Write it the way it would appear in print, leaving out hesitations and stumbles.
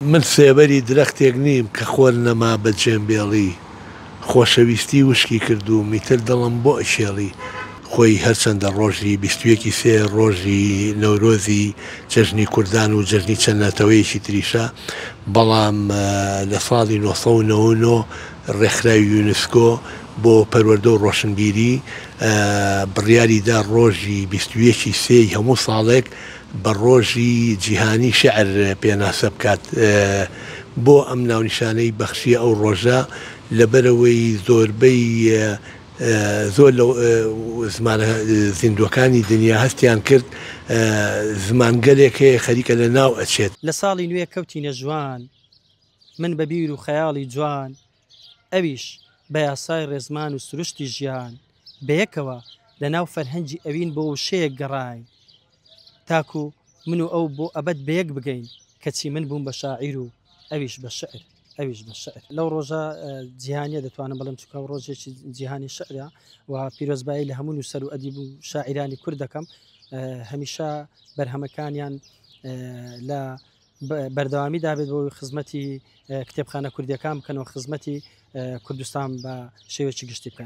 من سێبەری درەختێک نیم کە خۆر نەما بە جێمبێڵی، خۆشەویستی وشکی کرد و میتر دڵم بۆ ئەشێڵی. خۆی هەرچەندە ڕۆژی 23 ڕۆژی نەورۆزی جەژنی کوردان و جەژنی چەند نەتەوەیەکی تریشە، بەڵام لە ساڵی 1999 ڕێکخراوی یونسکۆ بۆ پەروەردە و ڕۆشنبیری بڕیاریدا ڕۆژی 21 سێی هەموو ساڵێک بە ڕۆژی جیهانی شعر پێناسە بکات. بۆ ئەم ناونیشانەی بەخشیە ئەو ڕۆژە لەبەرەوەی زۆربەی زۆر لە زمانە زیندوەکانی دنیا هەستیان کرد زمانگەلێک هەیە خەریکە لە ناو ئەچێت. لە ساڵی نوێ کەوتینە جوان من بە بیر و خەیاڵی جوان، ئەویش بە یاسای ڕێزمان و سروشتی ژیان، بەیەکەوە لە ناو فەرهەنگی ئەوین بۆ وشەیەک گەڕاین، تاکو من و ئەو بۆ ئەبەد بەیەک بگەین، کەچی من بووم بە شاعیر و ئەویش بە شعر. لەو ڕۆژە جیهانیە دەتوانم بەڵم چکە و ڕۆژێکی جیهانی شعرە و پیرۆزبایی لە هەموو نووسەر و ئەدیب و شاعیرانی کورد دەکەم. هەمیشە بەرهەمەکانیان لە بەردەوامی دابێت بۆ خزمەتی کتێبخانە کوردیەکان بکەن و خزمەتی کوردستان بە شێوەیەکی گشتی بکەن.